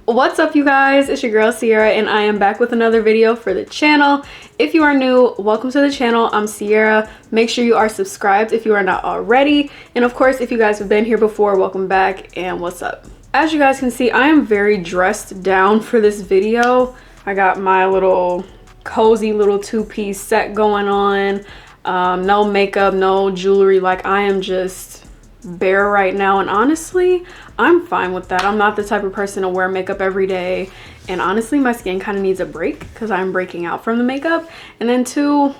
What's up, you guys? It's your girl Sierra, and I am back with another video for the channel. If you are new, welcome to the channel. I'm Sierra. Make sure you are subscribed if you are not already, and of course, if you guys have been here before, welcome back. And what's up? As you guys can see, I am very dressed down for this video. I got my little cozy little two-piece set going on. No makeup, no jewelry. Like, I am just bare right now, and honestly I'm fine with that. I'm not the type of person to wear makeup every day, and honestly my skin kind of needs a break because I'm breaking out from the makeup. And then two,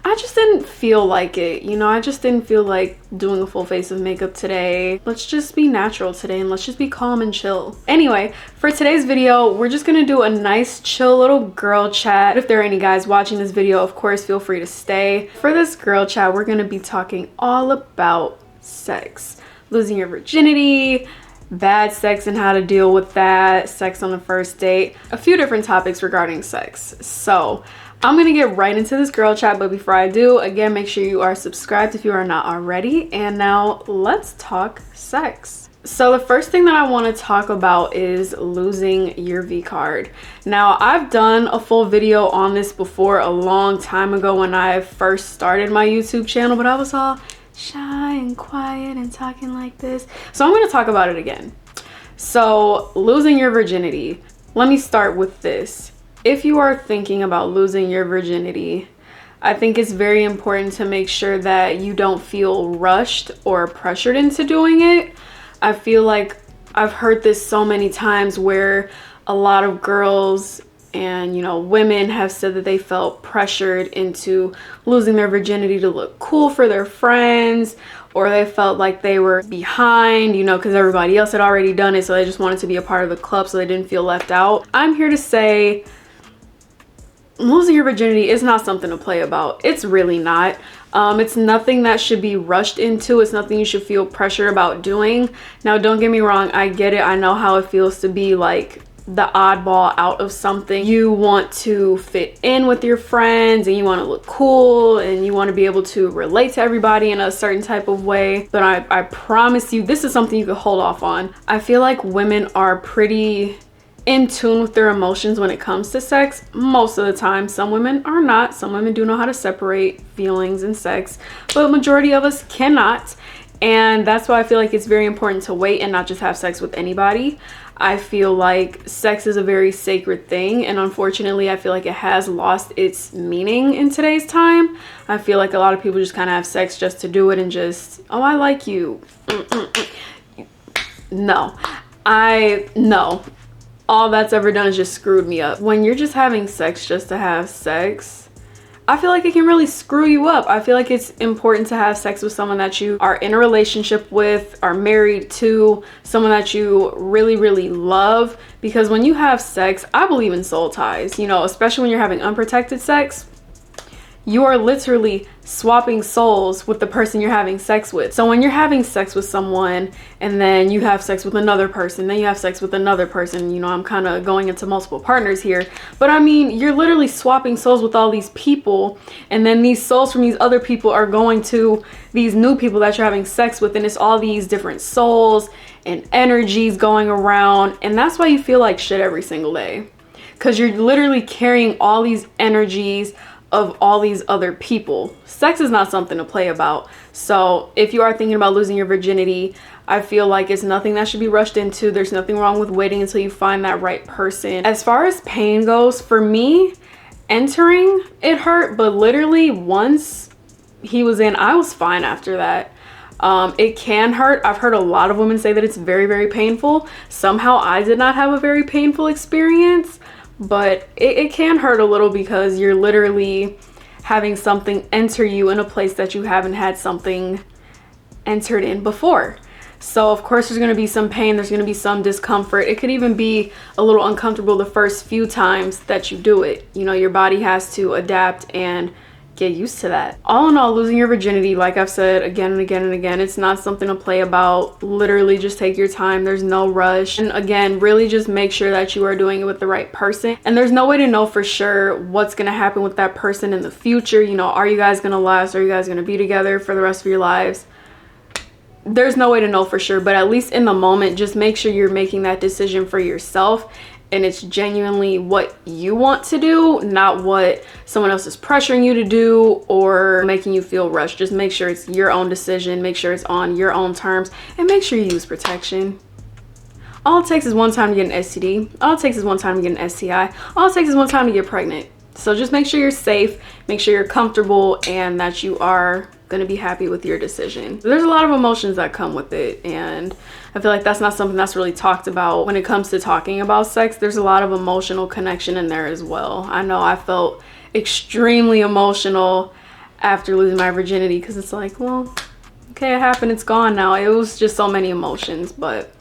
I just didn't feel like it, you know. I just didn't feel like doing a full face of makeup today. Let's just be natural today and let's just be calm and chill. Anyway, for today's video, we're just gonna do a nice chill little girl chat. If there are any guys watching this video, of course feel free to stay. For this girl chat, we're gonna be talking all about sex, losing your virginity, bad sex and how to deal with that, sex on the first date, a few different topics regarding sex. So I'm gonna get right into this girl chat, but before I do, again, make sure you are subscribed if you are not already. And now let's talk sex. So the first thing that I want to talk about is losing your V card. Now, I've done a full video on this before a long time ago when I first started my YouTube channel, but I was all shy and quiet and talking like this. So I'm going to talk about it again. So losing your virginity. Let me start with this. If you are thinking about losing your virginity, I think it's very important to make sure that you don't feel rushed or pressured into doing it. I feel like I've heard this so many times where a lot of girls and, you know, women have said that they felt pressured into losing their virginity to look cool for their friends, or they felt like they were behind, you know, because everybody else had already done it, so they just wanted to be a part of the club so they didn't feel left out. I'm here to say losing your virginity is not something to play about. It's really not. It's nothing that should be rushed into. It's nothing you should feel pressure about doing. Now, don't get me wrong, I get it. I know how it feels to be like the oddball out of something. You want to fit in with your friends and you want to look cool and you want to be able to relate to everybody in a certain type of way. But I promise you, this is something you could hold off on. I feel like women are pretty in tune with their emotions when it comes to sex most of the time. Some women are not. Some women do know how to separate feelings and sex, but majority of us cannot. And that's why I feel like it's very important to wait and not just have sex with anybody. I feel like sex is a very sacred thing, and unfortunately I feel like it has lost its meaning in today's time. I feel like a lot of people just kind of have sex just to do it and just, oh, I like you. No. All that's ever done is just screwed me up. When you're just having sex just to have sex, I feel like it can really screw you up. I feel like it's important to have sex with someone that you are in a relationship with, are married to, someone that you really, really love. Because when you have sex, I believe in soul ties, you know, especially when you're having unprotected sex. You are literally swapping souls with the person you're having sex with. So when you're having sex with someone and then you have sex with another person, then you have sex with another person, you know, I'm kind of going into multiple partners here, but I mean, you're literally swapping souls with all these people, and then these souls from these other people are going to these new people that you're having sex with, and it's all these different souls and energies going around, and that's why you feel like shit every single day, because you're literally carrying all these energies of all these other people. Sex is not something to play about. So if you are thinking about losing your virginity, I feel like it's nothing that should be rushed into. There's nothing wrong with waiting until you find that right person. As far as pain goes, for me, entering, it hurt, but literally once he was in, I was fine after that. It can hurt. I've heard a lot of women say that it's very, very painful. Somehow I did not have a very painful experience, but it can hurt a little because you're literally having something enter you in a place that you haven't had something entered in before. So of course there's going to be some pain, there's going to be some discomfort. It could even be a little uncomfortable the first few times that you do it. You know, your body has to adapt and get used to that. All in all, losing your virginity, like I've said again and again and again, it's not something to play about. Literally just take your time. There's no rush. And again, really just make sure that you are doing it with the right person. And there's no way to know for sure what's going to happen with that person in the future. You know, are you guys going to last? Are you guys going to be together for the rest of your lives? there's no way to know for sure, but at least in the moment, just make sure you're making that decision for yourself and it's genuinely what you want to do, not what someone else is pressuring you to do or making you feel rushed. Just make sure it's your own decision, make sure it's on your own terms, and make sure you use protection. All it takes is one time to get an STD. All it takes is one time to get an STI. All it takes is one time to get pregnant. So just make sure you're safe, make sure you're comfortable, and that you are going to be happy with your decision. There's a lot of emotions that come with it, and I feel like that's not something that's really talked about when it comes to talking about sex. There's a lot of emotional connection in there as well. I know I felt extremely emotional after losing my virginity because it's like, well, okay, it happened, it's gone now. It was just so many emotions, but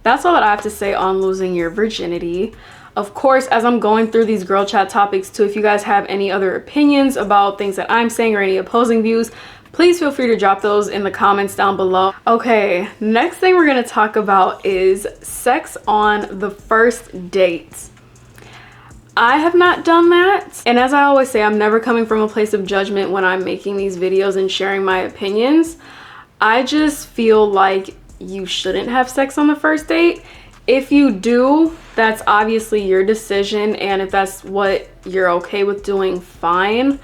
that's all that I have to say on losing your virginity. Of course, as I'm going through these girl chat topics too, if you guys have any other opinions about things that I'm saying or any opposing views, please feel free to drop those in the comments down below. Okay, next thing we're gonna talk about is sex on the first date. I have not done that, and as I always say, I'm never coming from a place of judgment when I'm making these videos and sharing my opinions. I just feel like you shouldn't have sex on the first date. If you do, that's obviously your decision, and if that's what you're okay with doing, fine.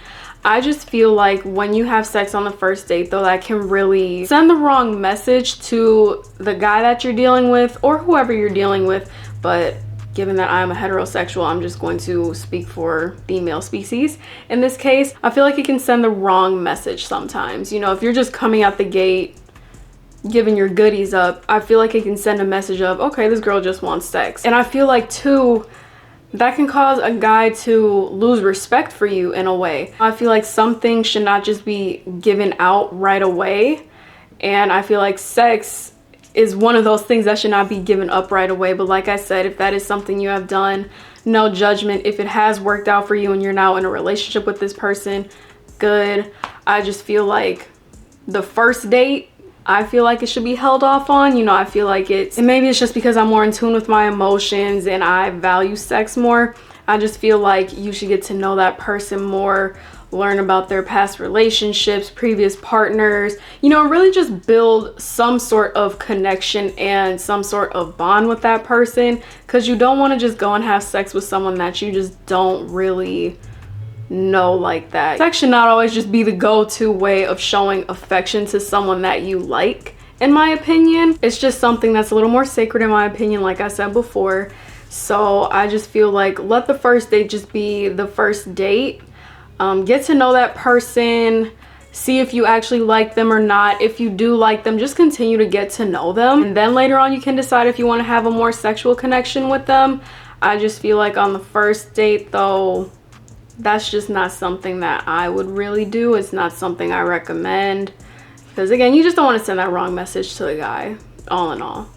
I just feel like when you have sex on the first date, though, that can really send the wrong message to the guy that you're dealing with or whoever you're dealing with. But given that I'm a heterosexual, I'm just going to speak for the male species. In this case, I feel like it can send the wrong message sometimes. You know, if you're just coming out the gate giving your goodies up, I feel like it can send a message of, okay, this girl just wants sex. And I feel like too, that can cause a guy to lose respect for you in a way. I feel like some things should not just be given out right away, and I feel like sex is one of those things that should not be given up right away. But like I said, if that is something you have done, no judgment. If it has worked out for you and you're now in a relationship with this person, good. I just feel like the first date, I feel like it should be held off on. You know, I feel like and maybe it's just because I'm more in tune with my emotions and I value sex more. I just feel like you should get to know that person more, learn about their past relationships, previous partners, you know, really just build some sort of connection and some sort of bond with that person, because you don't want to just go and have sex with someone that you just don't really know like that. Sex should not always just be the go-to way of showing affection to someone that you like, in my opinion. It's just something that's a little more sacred, in my opinion, like I said before. So I just feel like let the first date just be the first date. Get to know that person, see if you actually like them or not. If you do like them, just continue to get to know them, and then later on you can decide if you want to have a more sexual connection with them. I just feel like on the first date though, that's just not something that I would really do. It's not something I recommend, because again, you just don't want to send that wrong message to the guy, all in all.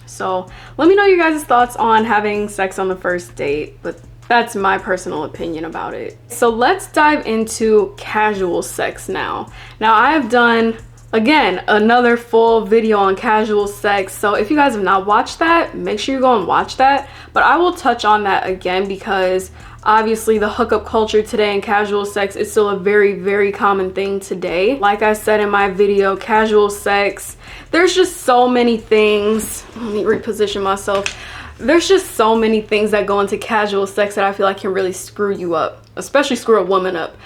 So let me know your guys' thoughts on having sex on the first date, but that's my personal opinion about it. So let's dive into casual sex now. Now I have done, again, another full video on casual sex. So if you guys have not watched that, make sure you go and watch that. But I will touch on that again because obviously the hookup culture today and casual sex is still a very, very common thing today. Like I said in my video, casual sex, there's just so many things. Let me reposition myself. There's just so many things that go into casual sex that I feel like can really screw you up, especially screw a woman up.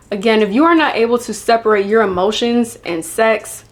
Again, if you are not able to separate your emotions and sex,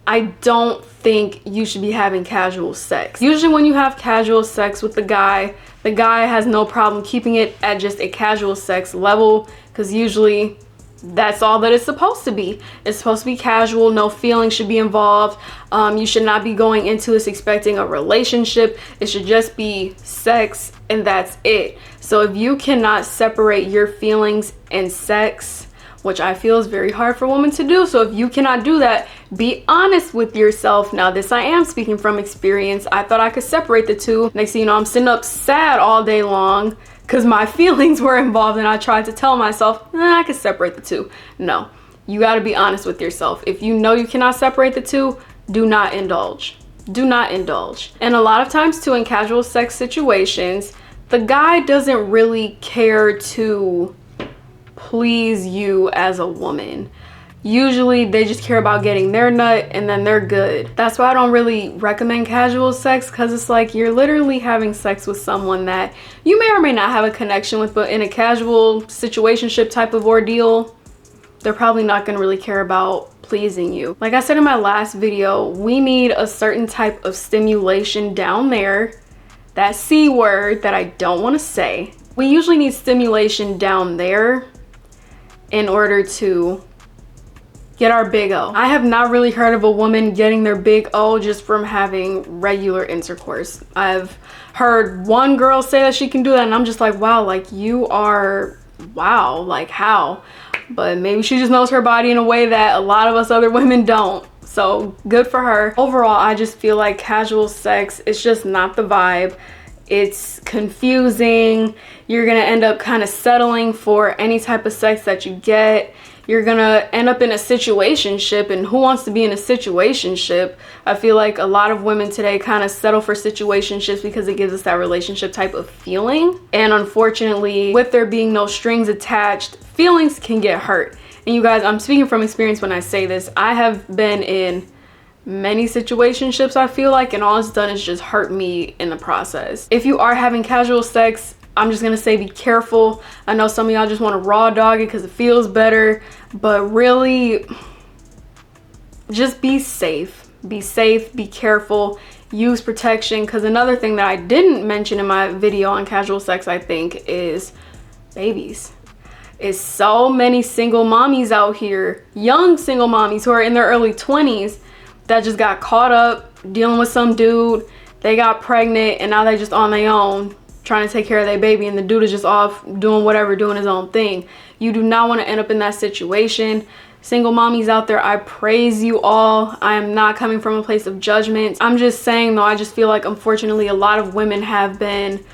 I don't think you should be having casual sex. Usually when you have casual sex with the guy has no problem keeping it at just a casual sex level, because usually that's all that it's supposed to be. It's supposed to be casual, no feelings should be involved. You should not be going into this expecting a relationship. It should just be sex and that's it. So if you cannot separate your feelings and sex, which I feel is very hard for women to do, so if you cannot do that, be honest with yourself. Now this I am speaking from experience. I thought I could separate the two. Next thing you know, I'm sitting up sad all day long because my feelings were involved, and I tried to tell myself, I could separate the two. No, you got to be honest with yourself. If you know you cannot separate the two, do not indulge. Do not indulge. And a lot of times too, in casual sex situations, the guy doesn't really care to please you as a woman. Usually they just care about getting their nut and then they're good. That's why I don't really recommend casual sex, because it's like you're literally having sex with someone that you may or may not have a connection with, but in a casual situationship type of ordeal, they're probably not going to really care about pleasing you. Like I said in my last video, we need a certain type of stimulation down there, that C word that I don't want to say. We usually need stimulation down there in order to get our big O. I have not really heard of a woman getting their big O just from having regular intercourse. I've heard one girl say that she can do that, and I'm just like, wow, like you are, wow, like how? But maybe she just knows her body in a way that a lot of us other women don't. So good for her. Overall, I just feel like casual sex is just not the vibe. It's confusing. You're gonna end up kind of settling for any type of sex that you get. You're gonna end up in a situationship, and who wants to be in a situationship? I feel like a lot of women today kind of settle for situationships because it gives us that relationship type of feeling. And unfortunately, with there being no strings attached, feelings can get hurt. And you guys, I'm speaking from experience when I say this. I have been in many situationships, I feel like, and all it's done is just hurt me in the process. If you are having casual sex, I'm just gonna say be careful. I know some of y'all just want to raw dog it because it feels better, but really just be safe. Be safe, be careful, use protection. Because another thing that I didn't mention in my video on casual sex, I think, is babies. Is so many single mommies out here, young single mommies who are in their early 20s, that just got caught up dealing with some dude. They got pregnant and now they're just on their own trying to take care of their baby, and the dude is just off doing whatever, doing his own thing. You do not want to end up in that situation. Single mommies out there, I praise you all. I am not coming from a place of judgment. I'm just saying though, I just feel like unfortunately a lot of women have been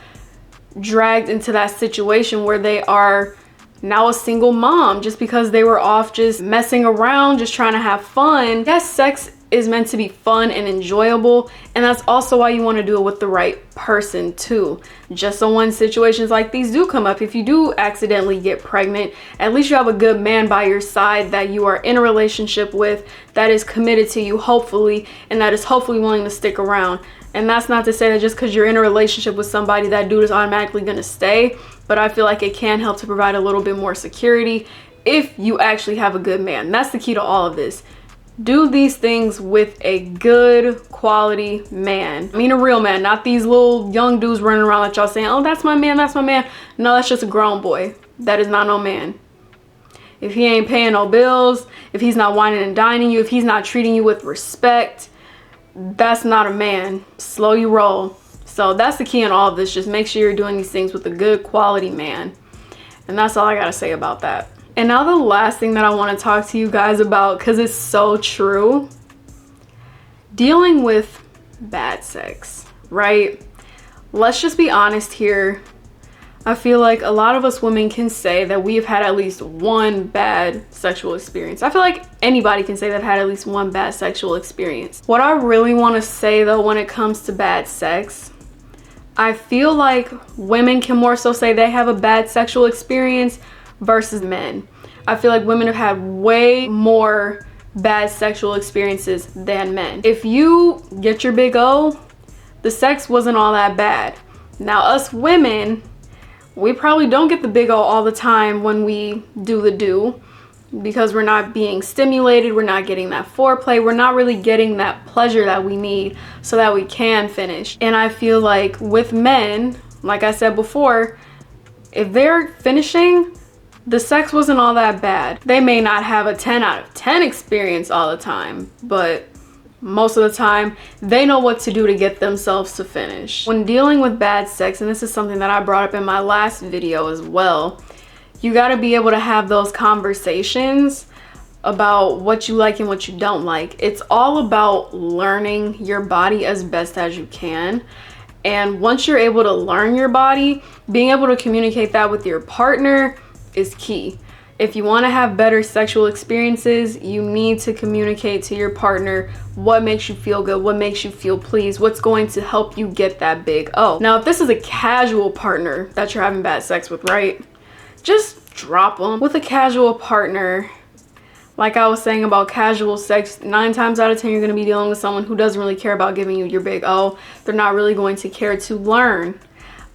dragged into that situation where they are now a single mom just because they were off just messing around, just trying to have fun. Yes, sex is meant to be fun and enjoyable, and that's also why you want to do it with the right person too. Just so when situations like these do come up, if you do accidentally get pregnant, at least you have a good man by your side that you are in a relationship with, that is committed to you hopefully, and that is hopefully willing to stick around. And that's not to say that just because you're in a relationship with somebody, that dude is automatically going to stay, but I feel like it can help to provide a little bit more security if you actually have a good man. That's the key to all of this. Do these things with a good quality man. I mean a real man, not these little young dudes running around like y'all saying, oh, that's my man, that's my man. No, that's just a grown boy. That is not no man. If he ain't paying no bills, if he's not whining and dining you, if he's not treating you with respect, that's not a man. Slow your roll. So that's the key in all of this. Just make sure you're doing these things with a good quality man. And that's all I gotta say about that. And now the last thing that I want to talk to you guys about, because it's so true, dealing with bad sex, right? Let's just be honest here. I feel like a lot of us women can say that we've had at least one bad sexual experience. I feel like anybody can say they've had at least one bad sexual experience. What I really want to say though when it comes to bad sex, I feel like women can more so say they have a bad sexual experience versus men. I feel like women have had way more bad sexual experiences than men. If you get your big O, the sex wasn't all that bad. Now us women, we probably don't get the big O all the time when we do the do, because we're not being stimulated, we're not getting that foreplay, we're not really getting that pleasure that we need so that we can finish. And I feel like with men, like I said before, if they're finishing, the sex wasn't all that bad. They may not have a 10 out of 10 experience all the time, but most of the time they know what to do to get themselves to finish. When dealing with bad sex, and this is something that I brought up in my last video as well, you got to be able to have those conversations about what you like and what you don't like. It's all about learning your body as best as you can. And once you're able to learn your body, being able to communicate that with your partner is key. If you want to have better sexual experiences, you need to communicate to your partner what makes you feel good, what makes you feel pleased, what's going to help you get that big O. Now, if this is a casual partner that you're having bad sex with, right? Just drop them. With a casual partner, Like I was saying about casual sex, 9 times out of 10 you're going to be dealing with someone who doesn't really care about giving you your big O. They're not really going to care to learn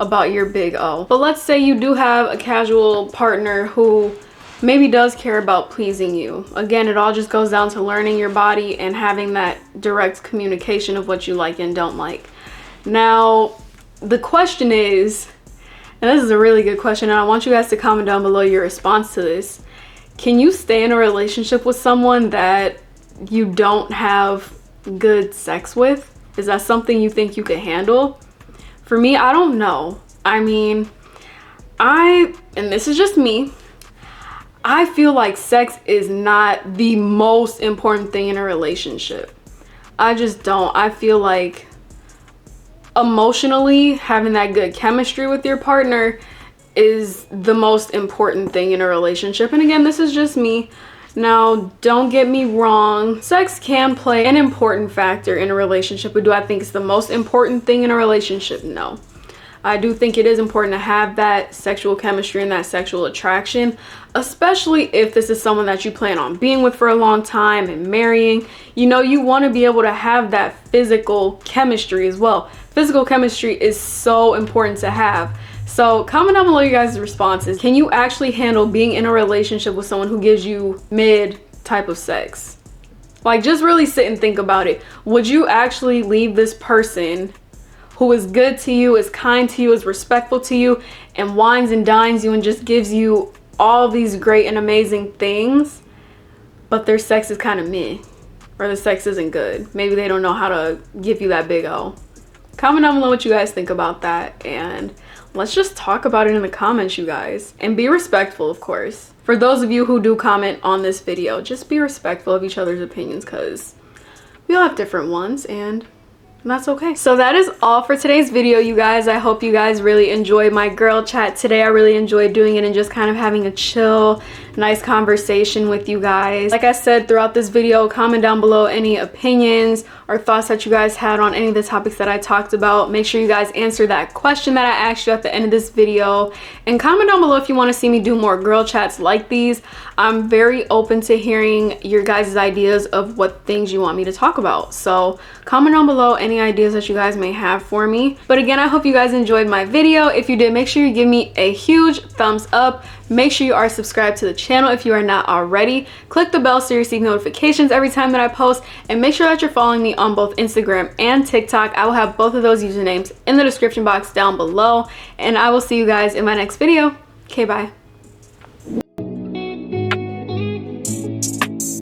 about your big O. But let's say you do have a casual partner who maybe does care about pleasing you. Again, it all just goes down to learning your body and having that direct communication of what you like and don't like. Now, the question is, and this is a really good question, and I want you guys to comment down below your response to this. Can you stay in a relationship with someone that you don't have good sex with? Is that something you think you can handle? For me, I don't know. I mean, and this is just me, I feel like sex is not the most important thing in a relationship. I just don't. I feel like emotionally having that good chemistry with your partner is the most important thing in a relationship. And again, this is just me. Now, don't get me wrong, sex can play an important factor in a relationship, but do I think it's the most important thing in a relationship? No. I do think it is important to have that sexual chemistry and that sexual attraction, especially if this is someone that you plan on being with for a long time and marrying. You know, you want to be able to have that physical chemistry as well. Physical chemistry is so important to have. So comment down below your guys' responses. Can you actually handle being in a relationship with someone who gives you mid type of sex? Like, just really sit and think about it. Would you actually leave this person who is good to you, is kind to you, is respectful to you, and wines and dines you and just gives you all these great and amazing things, but their sex is kind of meh, or the sex isn't good? Maybe they don't know how to give you that big O. Comment down below what you guys think about that, and let's just talk about it in the comments, you guys. And be respectful, of course. For those of you who do comment on this video, just be respectful of each other's opinions, because we all have different ones, and that's okay. So that is all for today's video, you guys. I hope you guys really enjoyed my girl chat today. I really enjoyed doing it and just kind of having a chill, nice conversation with you guys. Like I said throughout this video, comment down below any opinions or thoughts that you guys had on any of the topics that I talked about. Make sure you guys answer that question that I asked you at the end of this video, and comment down below if you want to see me do more girl chats like these. I'm very open to hearing your guys' ideas of what things you want me to talk about. So comment down below any ideas that you guys may have for me. But again, I hope you guys enjoyed my video. If you did, make sure you give me a huge thumbs up. Make sure you are subscribed to the channel if you are not already. Click the bell so you receive notifications every time that I post, and make sure that you're following me on both Instagram and TikTok. I will have both of those usernames in the description box down below, and I will see you guys in my next video. Okay, bye.